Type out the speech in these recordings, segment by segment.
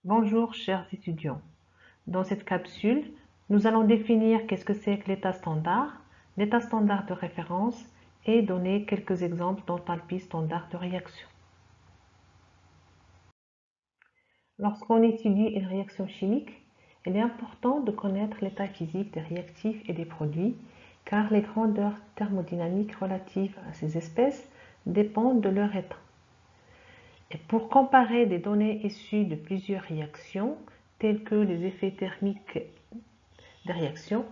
Bonjour chers étudiants. Dans cette capsule, nous allons définir qu'est-ce que c'est que l'état standard de référence et donner quelques exemples d'enthalpie standard de réaction. Lorsqu'on étudie une réaction chimique, il est important de connaître l'état physique des réactifs et des produits car les grandeurs thermodynamiques relatives à ces espèces dépendent de leur état. Et pour comparer des données issues de plusieurs réactions, telles que les effets thermiques des réactions,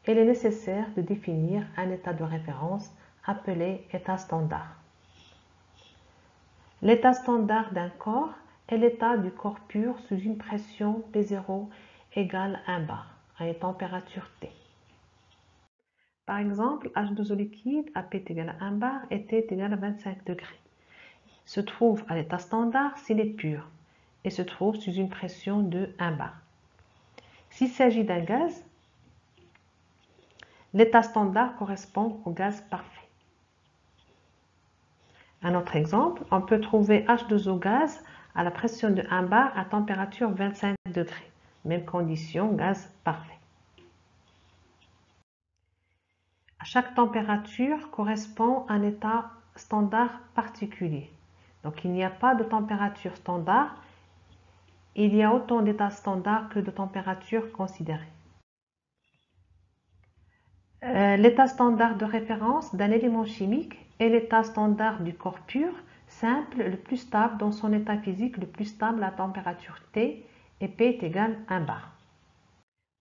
il est nécessaire de définir un état de référence appelé état standard. L'état standard d'un corps est l'état du corps pur sous une pression P0 égale 1 bar à une température T. Par exemple, H2O liquide à P égale 1 bar et T égale à 25 degrés. Se trouve à l'état standard s'il est pur et se trouve sous une pression de 1 bar. S'il s'agit d'un gaz, l'état standard correspond au gaz parfait. Un autre exemple, on peut trouver H2O gaz à la pression de 1 bar à température 25 degrés. Même condition, gaz parfait. À chaque température correspond un état standard particulier. Donc il n'y a pas de température standard, il y a autant d'états standards que de températures considérées. L'état standard de référence d'un élément chimique est l'état standard du corps pur, simple, le plus stable dans son état physique, le plus stable à température T et P est égal à 1 bar.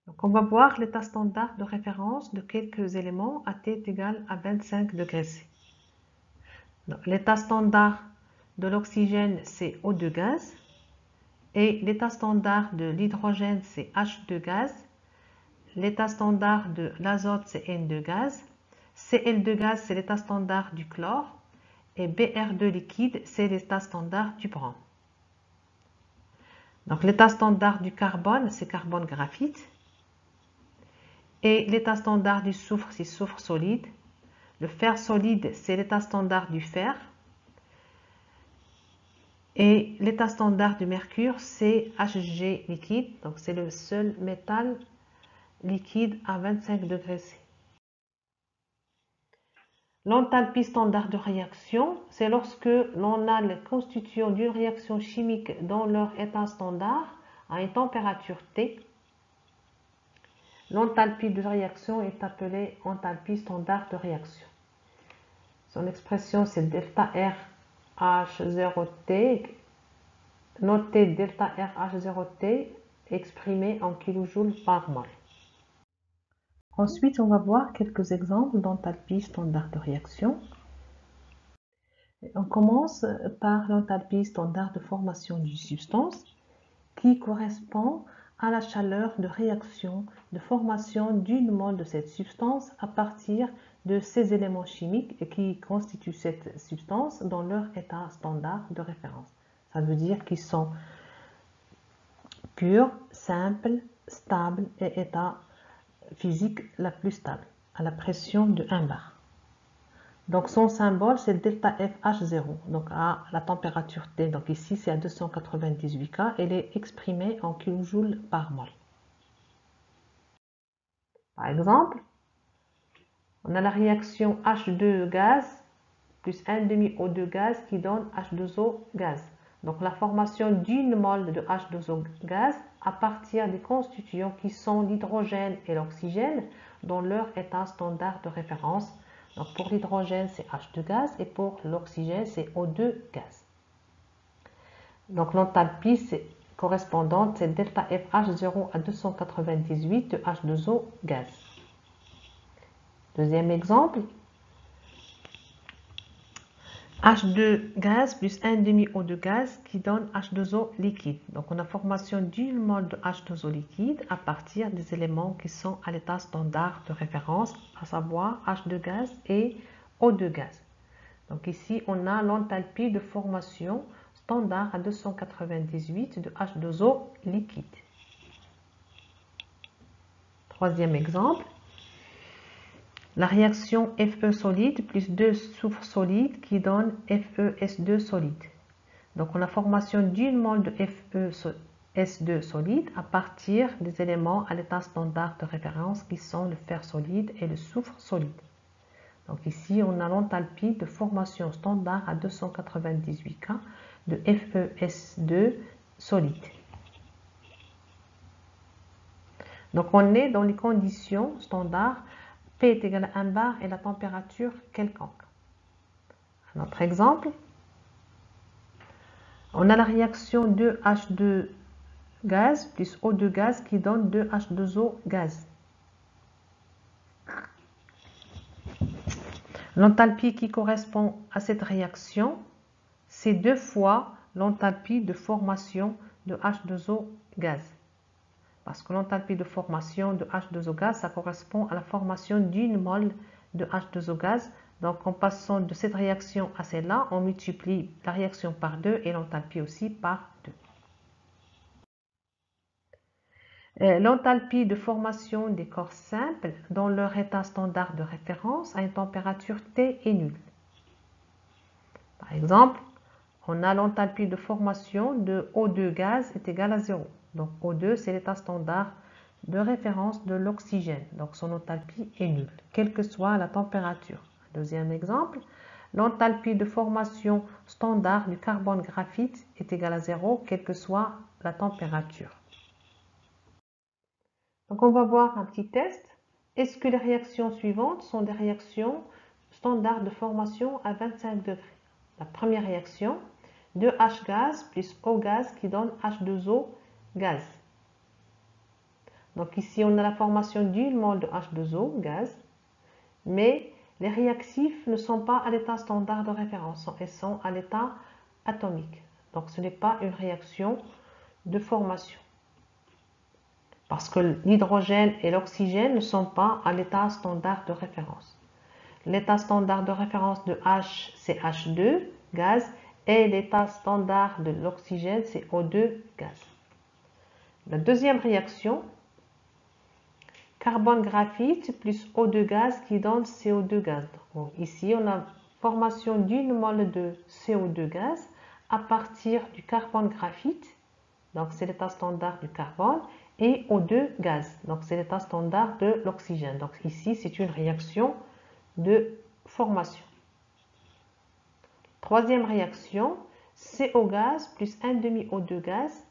Donc on va voir l'état standard de référence de quelques éléments à T est égal à 25 degrés C. L'état standard de l'oxygène c'est O2 gaz et l'état standard de l'hydrogène c'est H2 gaz. L'état standard de l'azote, c'est N2 gaz. Cl2 gaz, c'est l'état standard du chlore. Et Br2 liquide, c'est l'état standard du brom. Donc l'état standard du carbone, c'est carbone graphite. Et l'état standard du soufre, c'est soufre solide. Le fer solide, c'est l'état standard du fer. Et l'état standard du mercure, c'est Hg liquide. Donc c'est le seul métal liquide à 25 degrés C. L'enthalpie standard de réaction, c'est lorsque l'on a les constituants d'une réaction chimique dans leur état standard à une température T. L'enthalpie de réaction est appelée enthalpie standard de réaction. Son expression c'est delta R H0T, notez delta R H0T exprimé en kilojoules par mol. Ensuite, on va voir quelques exemples d'enthalpie standard de réaction. On commence par l'enthalpie standard de formation d'une substance qui correspond à la chaleur de réaction de formation d'une mole de cette substance à partir de ces éléments chimiques qui constituent cette substance dans leur état standard de référence. Ça veut dire qu'ils sont purs, simples, stables et état physique la plus stable, à la pression de 1 bar. Donc son symbole c'est le delta FH0, donc à la température T, donc ici c'est à 298 K, elle est exprimée en kilojoules par mol. Par exemple, on a la réaction H2 gaz plus 1,5 O2 gaz qui donne H2O gaz. Donc la formation d'une mole de H2O gaz à partir des constituants qui sont l'hydrogène et l'oxygène dans leur état standard de référence. Donc pour l'hydrogène c'est H2 gaz et pour l'oxygène c'est O2 gaz. Donc l'enthalpie correspondante c'est delta FH0 à 298 de H2O gaz. Deuxième exemple, H2 gaz plus 1,5 O2 gaz qui donne H2O liquide. Donc on a formation d'une mole de H2O liquide à partir des éléments qui sont à l'état standard de référence, à savoir H2 gaz et O2 gaz. Donc ici on a l'enthalpie de formation standard à 298 de H2O liquide. Troisième exemple. La réaction Fe solide plus 2 soufre solide qui donne FeS2 solide. Donc on a formation d'une mole de Fe S2 solide à partir des éléments à l'état standard de référence qui sont le fer solide et le soufre solide. Donc ici, on a l'enthalpie de formation standard à 298 K de FeS2 solide. Donc on est dans les conditions standards, P est égal à 1 bar et la température quelconque. Un autre exemple, on a la réaction 2H2 gaz plus O2 gaz qui donne 2H2O gaz. L'enthalpie qui correspond à cette réaction, c'est 2 fois l'enthalpie de formation de H2O gaz. Parce que l'enthalpie de formation de H2O gaz, ça correspond à la formation d'une mole de H2O gaz. Donc, en passant de cette réaction à celle-là, on multiplie la réaction par 2 et l'enthalpie aussi par 2. L'enthalpie de formation des corps simples dans leur état standard de référence à une température T est nulle. Par exemple, on a l'enthalpie de formation de O2 gaz est égale à 0. Donc O2, c'est l'état standard de référence de l'oxygène. Donc son enthalpie est nulle, quelle que soit la température. Deuxième exemple, l'enthalpie de formation standard du carbone graphite est égale à 0, quelle que soit la température. Donc on va voir un petit test. Est-ce que les réactions suivantes sont des réactions standards de formation à 25 degrés? La première réaction, 2H gaz plus O gaz qui donne H2O gaz. Donc ici, on a la formation d'une mole de H2O gaz, mais les réactifs ne sont pas à l'état standard de référence, ils sont à l'état atomique. Donc ce n'est pas une réaction de formation. Parce que l'hydrogène et l'oxygène ne sont pas à l'état standard de référence. L'état standard de référence de H, c'est H2 gaz, et l'état standard de l'oxygène, c'est O2 gaz. La deuxième réaction, carbone graphite plus O2 gaz qui donne CO2 gaz. Donc, ici, on a formation d'une mole de CO2 gaz à partir du carbone graphite, donc c'est l'état standard du carbone, et O2 gaz, donc c'est l'état standard de l'oxygène. Donc ici, c'est une réaction de formation. Troisième réaction, CO gaz plus 1 demi O2 gaz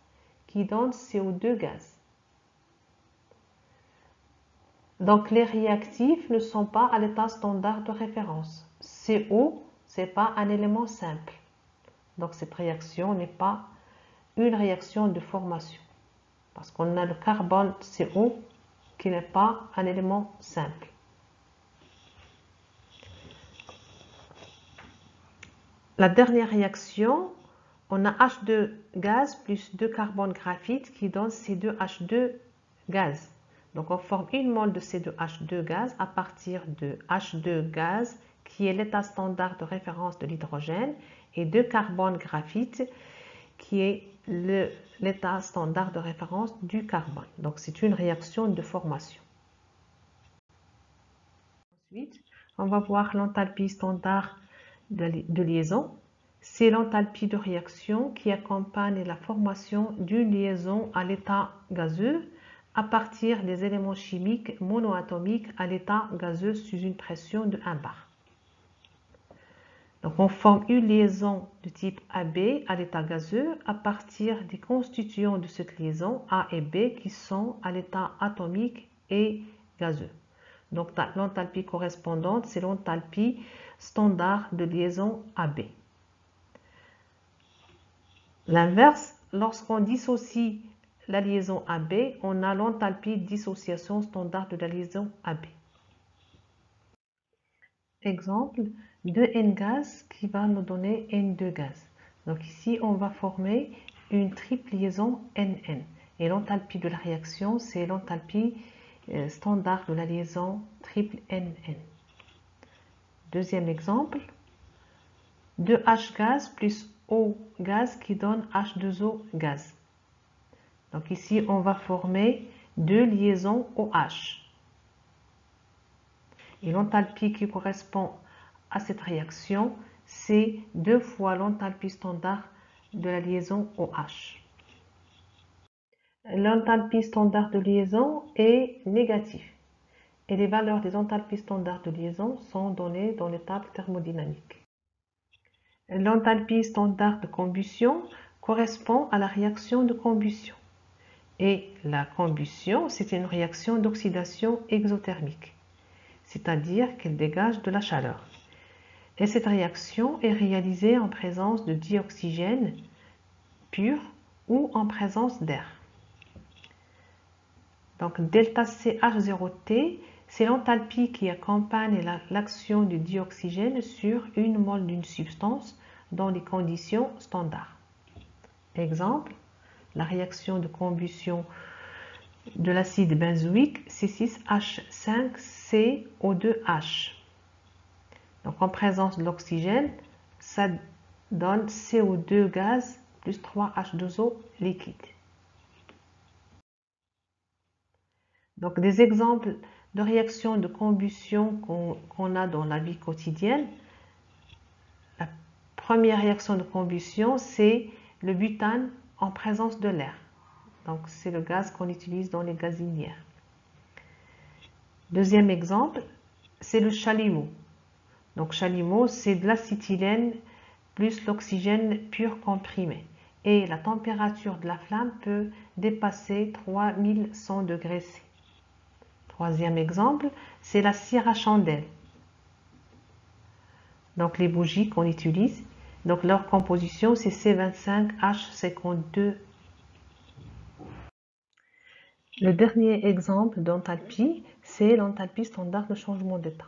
qui donne CO2 gaz. Donc les réactifs ne sont pas à l'état standard de référence. CO, ce n'est pas un élément simple. Donc cette réaction n'est pas une réaction de formation. Parce qu'on a le carbone CO qui n'est pas un élément simple. La dernière réaction, on a H2 gaz plus 2 carbone graphite qui donne C2H2 gaz. Donc on forme une mole de C2H2 gaz à partir de H2 gaz qui est l'état standard de référence de l'hydrogène et 2 carbone graphite qui est l'état standard de référence du carbone. Donc c'est une réaction de formation. Ensuite, on va voir l'enthalpie standard de liaison. C'est l'enthalpie de réaction qui accompagne la formation d'une liaison à l'état gazeux à partir des éléments chimiques monoatomiques à l'état gazeux sous une pression de 1 bar. Donc on forme une liaison de type AB à l'état gazeux à partir des constituants de cette liaison A et B qui sont à l'état atomique et gazeux. Donc l'enthalpie correspondante, c'est l'enthalpie standard de liaison AB. L'inverse, lorsqu'on dissocie la liaison AB, on a l'enthalpie de dissociation standard de la liaison AB. Exemple, 2N gaz qui va nous donner N2 gaz. Donc ici, on va former une triple liaison NN. Et l'enthalpie de la réaction, c'est l'enthalpie standard de la liaison triple NN. Deuxième exemple, 2H gaz plus O gaz qui donne H2O gaz. Donc ici, on va former deux liaisons OH. Et l'enthalpie qui correspond à cette réaction, c'est 2 fois l'enthalpie standard de la liaison OH. L'enthalpie standard de liaison est négative et les valeurs des enthalpies standards de liaison sont données dans les tables thermodynamiques. L'enthalpie standard de combustion correspond à la réaction de combustion. Et la combustion, c'est une réaction d'oxydation exothermique, c'est-à-dire qu'elle dégage de la chaleur. Et cette réaction est réalisée en présence de dioxygène pur ou en présence d'air. Donc delta CH0T, c'est l'enthalpie qui accompagne l'action du dioxygène sur une mole d'une substance dans les conditions standards. Exemple, la réaction de combustion de l'acide benzoïque C6H5CO2H. Donc en présence de l'oxygène, ça donne CO2 gaz plus 3H2O liquide. Donc des exemples de réactions de combustion qu'on a dans la vie quotidienne. La première réaction de combustion, c'est le butane en présence de l'air. Donc c'est le gaz qu'on utilise dans les gazinières. Deuxième exemple, c'est le chalumeau. Donc chalumeau, c'est de l'acétylène plus l'oxygène pur comprimé. Et la température de la flamme peut dépasser 3100 degrés C. Troisième exemple, c'est la cire à chandelle. Donc les bougies qu'on utilise, donc leur composition c'est C25H52. Le dernier exemple d'enthalpie, c'est l'enthalpie standard de changement d'état.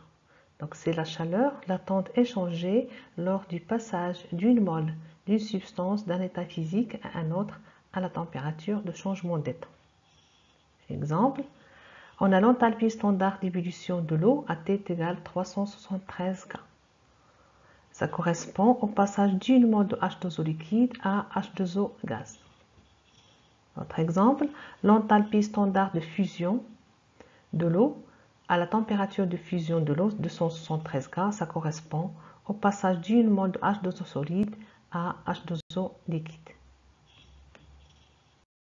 Donc c'est la chaleur latente échangée lors du passage d'une mole d'une substance d'un état physique à un autre à la température de changement d'état. Exemple, on a l'enthalpie standard d'ébullition de l'eau à T égale 373 K. Ça correspond au passage d'une mole de H2O liquide à H2O gaz. Autre exemple, l'enthalpie standard de fusion de l'eau à la température de fusion de l'eau 273 K, ça correspond au passage d'une mole de H2O solide à H2O liquide.